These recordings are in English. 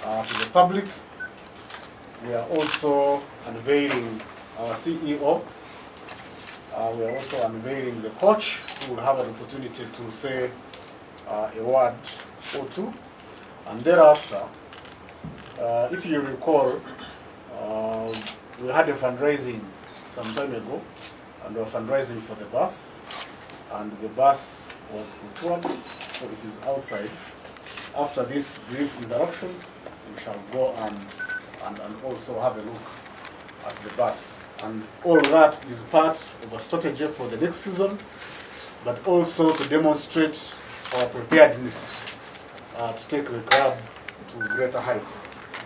to the public. We are also unveiling our CEO. We are also unveiling the coach, who will have an opportunity to say a word or two. And thereafter, if you recall, we had a fundraising some time ago, and we were fundraising for the bus, and the bus was procured, so it is outside. After this brief introduction, we shall go and also have a look at the bus. And all that is part of a strategy for the next season, but also to demonstrate our preparedness to take the club to greater heights.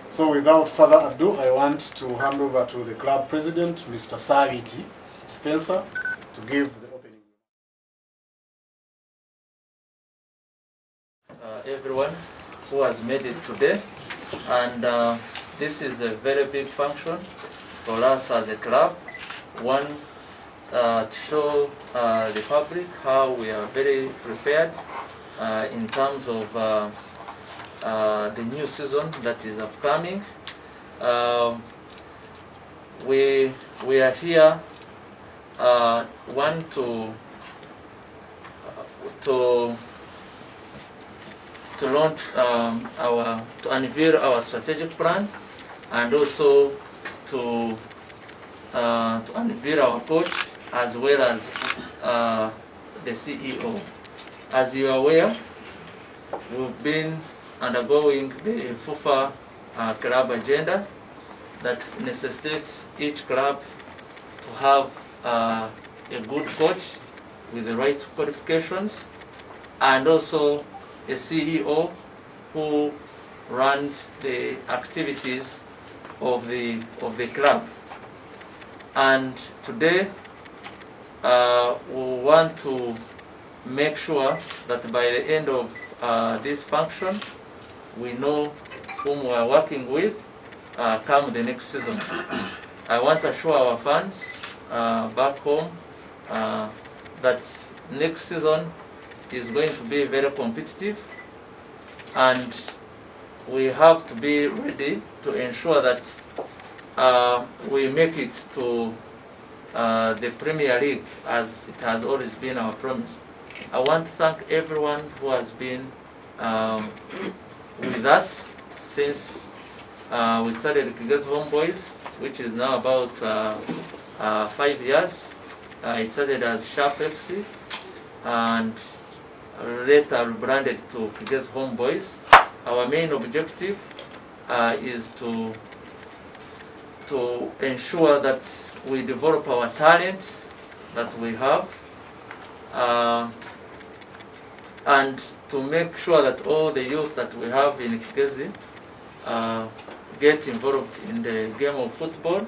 So without further ado, I want to hand over to the club president, Mr. Saviti Spencer, to give the opening. Everyone who has made it today, and this is a very big function for us as a club. One, to show the public how we are very prepared in terms of the new season that is upcoming. We are here, one, to launch to unveil our strategic plan, and also to unveil our coach, as well as the CEO. As you are aware, we've been undergoing the FUFA club agenda that necessitates each club to have a good coach with the right qualifications, and also a CEO who runs the activities of the club. And today we want to make sure that by the end of this function, we know whom we are working with come the next season. I want to assure our fans back home that next season is going to be very competitive, and we have to be ready to ensure that we make it to the Premier League, as it has always been our promise. I want to thank everyone who has been with us since we started Kigezi Homeboys, which is now about 5 years. It started as Sharp FC and later rebranded to Kigezi Homeboys. Our main objective is to ensure that we develop our talent that we have, and to make sure that all the youth that we have in Kigezi get involved in the game of football.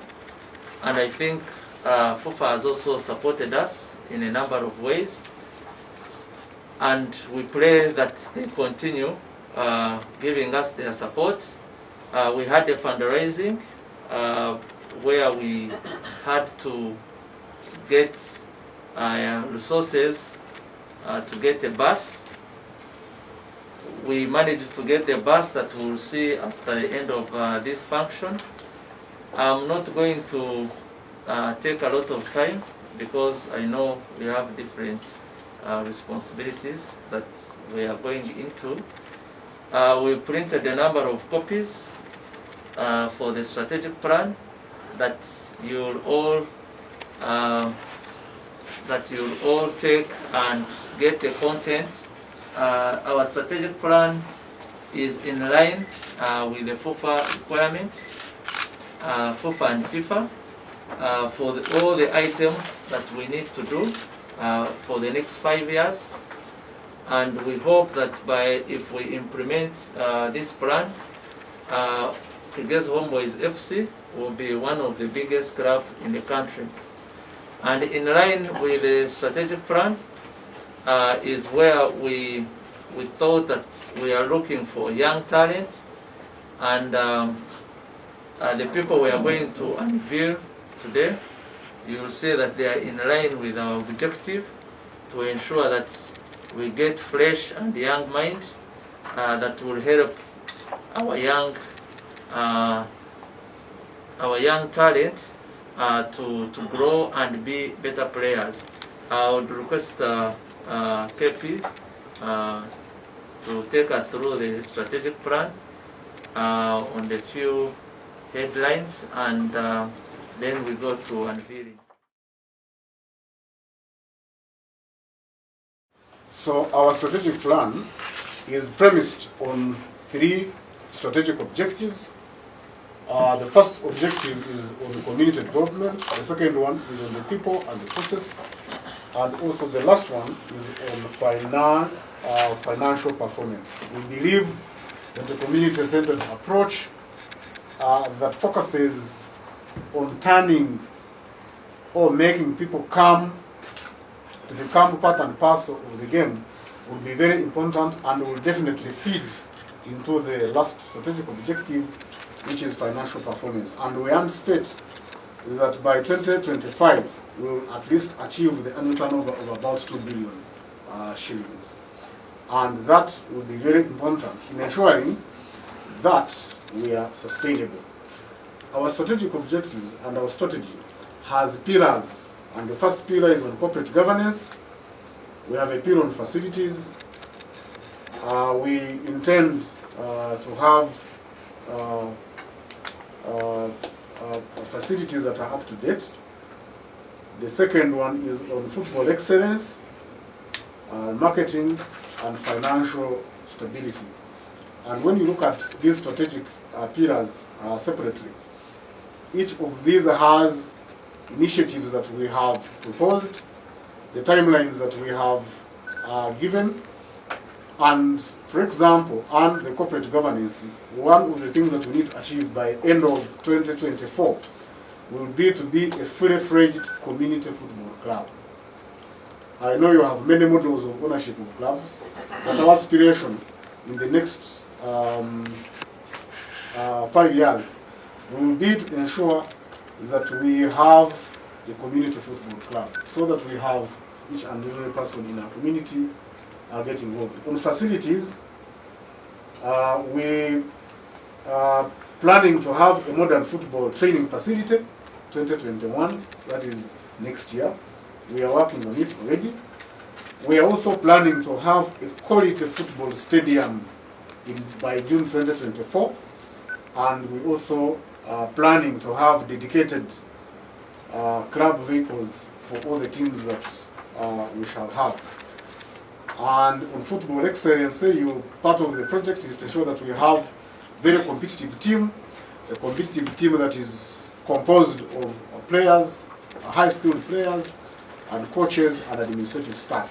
And I think FUFA has also supported us in a number of ways, and we pray that they continue giving us their support. We had a fundraising where we had to get resources to get a bus. We managed to get the bus that we'll see after the end of this function. I'm not going to take a lot of time, because I know we have different responsibilities that we are going into. We printed a number of copies for the strategic plan that you'll all take and get the content. Our strategic plan is in line with the FUFA requirements, FUFA and FIFA, for all the items that we need to do for the next 5 years. And we hope that if we implement this plan, Kigezi Homeboys FC will be one of the biggest clubs in the country. And in line with the strategic plan is where we thought that we are looking for young talent, and the people we are going to unveil today, you will see that they are in line with our objective to ensure that we get fresh and young minds that will help our young our young talent to grow and be better players. I would request KP to take us through the strategic plan on the few headlines, and then we go to unveiling. So our strategic plan is premised on 3 strategic objectives. The first objective is on community development, the second one is on the people and the process, and also the last one is on financial performance. We believe that the community-centered approach that focuses on turning or making people come to become part and parcel of the game will be very important and will definitely feed into the last strategic objective, which is financial performance. And we anticipate that by 2025, we will at least achieve the annual turnover of about 2 billion shillings. And that will be very important in ensuring that we are sustainable. Our strategic objectives and our strategy has pillars, and the first pillar is on corporate governance. We have a pillar on facilities. We intend to have facilities that are up to date. The second one is on football excellence, marketing, and financial stability. And when you look at these strategic pillars separately, each of these has initiatives that we have proposed, the timelines that we have given, and for example, on the corporate governance, one of the things that we need to achieve by end of 2024 will be to be a fully-fledged community football club. I know you have many models of ownership of clubs, but our aspiration in the next 5 years will be to ensure that we have a community football club, so that we have each and every person in our community get involved. On facilities, we are planning to have a modern football training facility, 2021, that is next year. We are working on it already. We are also planning to have a quality football stadium by June 2024, and we also are planning to have dedicated club vehicles for all the teams that we shall have. And on football excellence, part of the project is to ensure that we have very competitive team, a competitive team that is composed of players, high-skilled players, and coaches and administrative staff.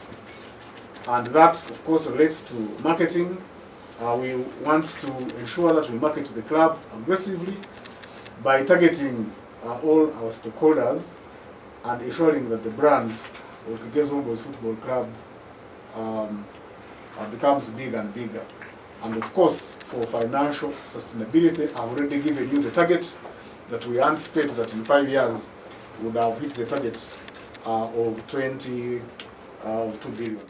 And that, of course, relates to marketing. We want to ensure that we market the club aggressively by targeting all our stakeholders and ensuring that the brand of Kigezi Homeboyz Football Club becomes bigger and bigger. And of course, for financial sustainability, I've already given you the target that we anticipate that in 5 years we would have hit the target of 2 billion.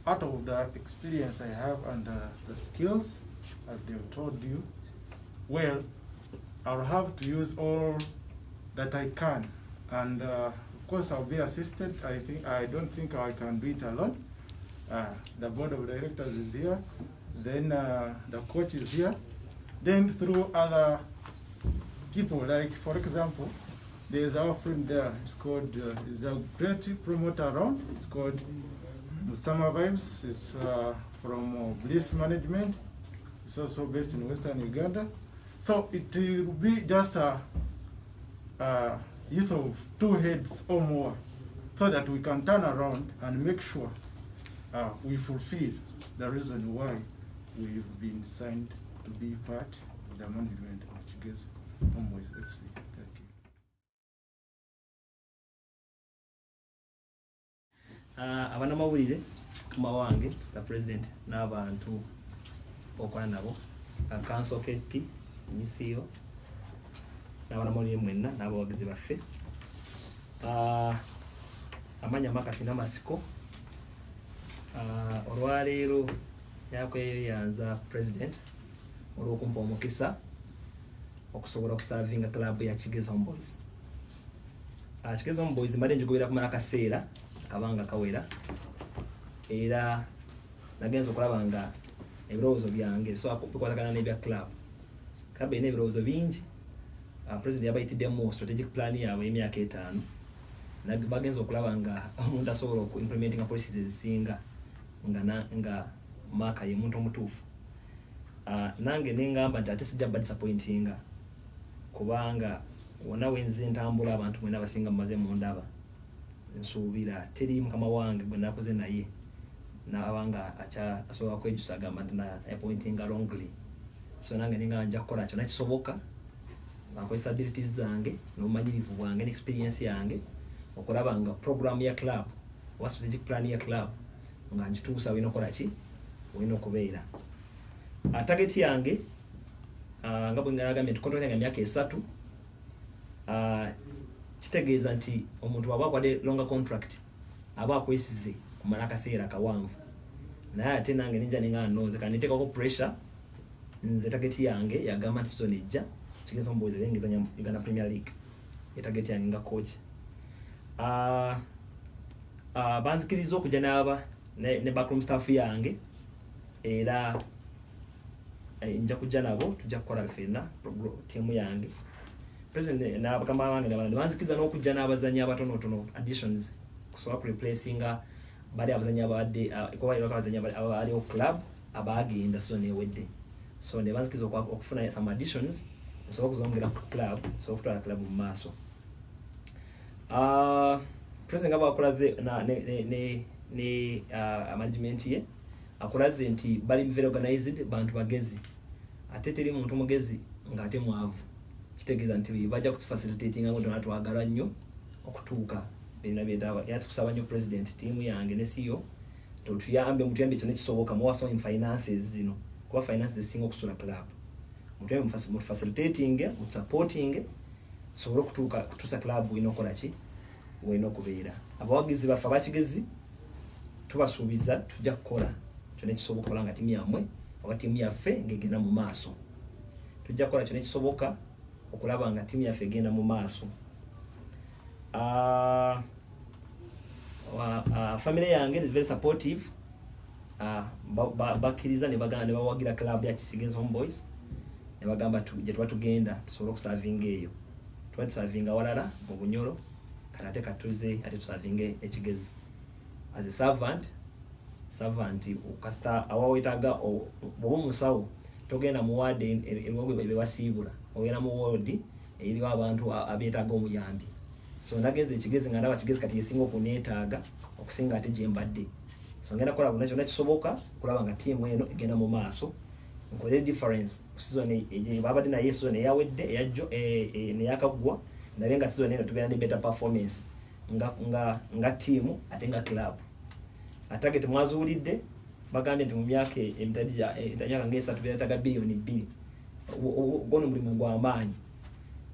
Out of the experience I have and the skills, as they've told you, well, I'll have to use all that I can, and of course I'll be assisted. I don't think I can do it alone. The board of directors is here, then the coach is here, then through other people, like for example, there's our friend there. It's called, is a great promoter around. It's called Summer Vibes. It's from Bliss Management. It's also based in Western Uganda. So it will be just a youth of 2 heads or more, so that we can turn around and make sure we fulfill the reason why we've been signed to be part of the management of Kigezi Homeboyz FC. Thank you. Abanamawulire kama wange Mr. President n'abantu okola nabo Council KP MCO n'abanamawulire mwenna n'abawagizi baffe amanya maka Twinemasiko olwaleero yakweyanza president olw'okumpa omukisa okusobola okusavinga club ya Kigezi Homeboys. Kigezi Homeboys mbadde njigobera kumala akaseera kabanga kawera era nagenza okulaba nga ebirowoozo byange bisobola kukwatagana n'ebya club. Club erina ebirowoozo bingi. President yabayitiddemu strategic plan yaabwe y'emyaka 5 bagenza okulaba nga omuntu asobola implementinga policies ezisinga nga Maka ye muntu omutuufu. Nange nengamba nti ate sijja disappointinga kubanga wonna wenze ntambula abantu mwena abasinga mumaze mundaba nsuubira teri mukama wange bwe nakoze naye n'abanga asobola kwejusa agamba nti appointinga wrongly. So nange nengamba nja kukola kyonna kisoboka ngakozesa abilities zange n'obumanyirivu bwange n'experience yange okulaba nga program ya club wa strategic plan ya club nga njituusa wino kola ki wino kubeera. Target yange nga bwe ngalagamye contract yange myaka 3 kitegeeza nti omuntu aba akwade longer contract aba akwesize kumala akaseera kawanvu naye ate nange ninja ninga nonze kandi nteekako pressure nze target yange yagamba nti season ejja Kigezi Homeboys bengezanya Uganda Premier League. Target yange nga coach banzikiriza okujja n'aba ne backroom staff yange era nja kujja nabo tujja kukola ffenna team yange. President n'abagamba bange n'abalala banzikiriza n'okujja n'abazanyi abatonotono additions kusobola replacinga bali abazanyi abadde kuba abazanyi abali club abagenda so newedde. So ne banzikiriza okufuna some additions so okuzongera ku club so okutwala club mu maaso. President ngaba akolaze ne management ye akolaze nti bali very organized bantu bagezi ate teri muntu mugezi nga ate mwavu kitegeeza nti bajja kutufacilitating ngo donatu twagala nnyo okutuuka bina byetaba yatukusaba nnyo president team yange ne CEO tuyambe mutuyambe kyone kisoboka mu waso in finances zino kuba finances singo kusula club mutuyambe mu facilitating mu supporting so kutuusa club wino kola ki wino kubeera abawagizi bafa bakigezi tubasuubiza tujja kukola kyone kisoboka kulanga timu yamwe oba timu yaffe ngegenda mu maaso tujja kukola kyone kisoboka okulaba nga timu yaffe egenda mu maaso. Family yange is very supportive. Bakiriza ne baganda ne bawagira club ya Kigezi Homeboys ne bagamba tujje tugenda tusobola okusavinga eyo tusavinga walala mu Bunyoro karate katuze ate tusavinge Kigezi as a servant ukasta awawetaga omusawo togenda mu ward ebiwogwe bebasiibula ogenda mu ward eriwo abantu abeetaga omuyambi. So nageze Kigezi nga ndaba Kigezi kati yesinga okuneetaaga okusinga ate gye mbadde. So ngenda kola bonna kyonna kisoboka kulaba nga tiimu eno egenda mu maaso nkole difference ku season babadde naye season eyawedde eyajjo neyakagwa ndabe nga season eno tugenda ne better performance nga tiimu ate nga club. Target mwazuulidde bagambye nti mu myaka emitadija emyaka ng'esatu beetaga billion 2 gono mulimu gw'amaanyi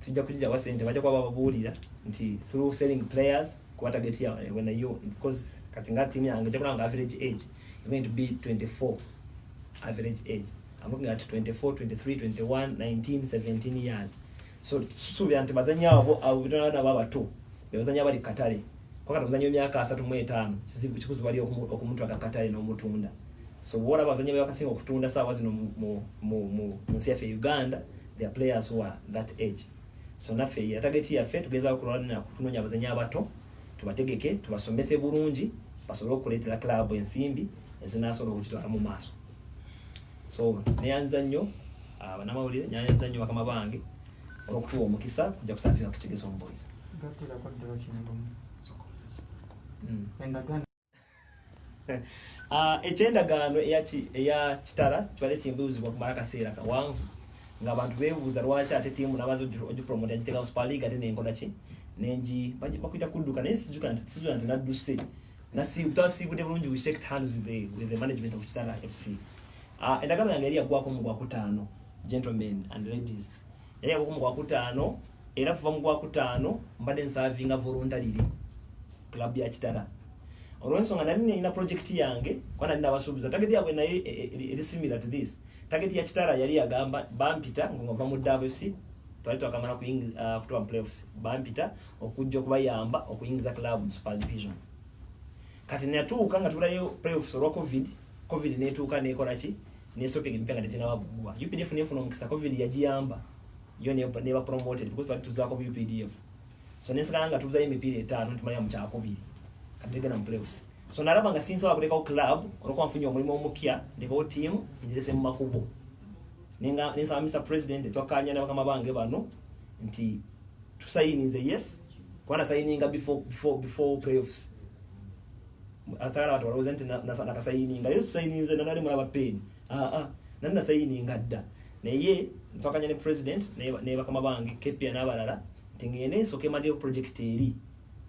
tujja kujja wa sente bajja kuba babuulira nti through selling players kuba target ya when you because kati nga team yange tekulanga average age is going to be 24 average age. I'm looking at 24 23 21 19 17 years. So suubira nti bazannya abo bitona babato bezannya bali katale kwa kati muzanyo myaka 3 mu 5 kikuzu bali okumuntu akakatale n'omutunda. So bora bazannya bakasinga okutunda sawa zino mu nsi yaffe Uganda they are players who are that age. So naffe ya target yaffe tugeza okulwana kunonya abazannya abato tubategeke tubasomese bulungi basobole okuleetera club ensimbi ezinasobola okukitwala mu maaso. So neyanza nnyo abanamawulire nyanza nnyo bakama bange olw'okutuwa omukisa kujja kusafira ku Kigezi Homeboys. Gatira koddewo kintu ekyendagaano eya kitala kibale kimbuuzibwa kumala kaseera kawanvu ng'abantu beebuuza lwaki ate tiimu n'abaza ogipromote agiteeka mu Super League ate nenkola ki nengi bakwita kudduka naye sijuka nti nadduse utasiibudde bulungi we shaked hands with the management of Kitala FC. Endagaano yange yali yaggwako mu Gwakutaano, gentlemen and ladies, yali yaggwako mu Gwakutaano era kuva mu Gwakutaano mbadde nsavinga voluntarily club ya Kitala. olw'ensonga nali nina project yange kwana nina basuubiza target yabwe naye eri similar to this. Target ya Kitara yali yagamba bampita ngova mu WC twali twakamala kutoa playoffs bampita okujja okubayamba okuyingiza club mu Super Division. Kati natuuka nga tulayo playoffs olwa covid netuuka nekola ki nestopping empanga tena bagugwa. UPDF nefuna omukisa covid yagiyamba yo neba promoted because twali tuzaako UPDF. So nesanga nga tuzayo emipiira 5 tumanya mu kyakubiri kadege na playoffs. So nalaba nga sinsa wakuleka club olwo mfunye omulimu omupya ndeko team njirese mu makubo. Ninsa Mr President twakanya na bakama bange bano nti tusayinize yes kwana sayininga before playoffs. Asagala watu walowooza nti nakasayininga yesu sayininze nanali mulaba peni nani nasayininga dda naye twakanya ne president ne bakama bange kepia n'abalala nti ngende nsooke mmaddeyo project eri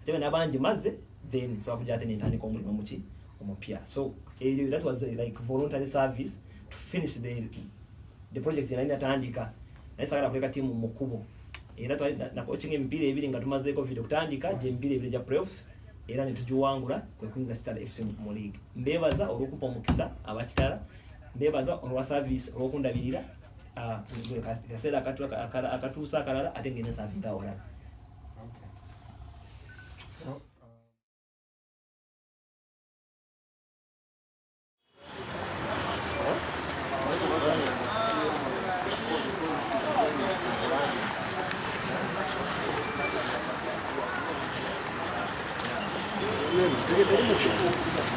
ate n'abangi mazze then so akujja ate nentandika omulimu muki omupya. So that was like voluntary service to finish the project nali natandika naye sagala kuleka timu mu kkubo era na coaching emipiira ebiri nga tumazeeko video kutandika gye emipiira ebiri gya playoffs era netugiwangula kwe kuyinza Kitara FC mu league. Mbebaza olw'okupa omukisa abakitala, mbebaza olwa service olw'okundabirira kaseera akatuusa akalala ate ngene savinga olala. So, Bien,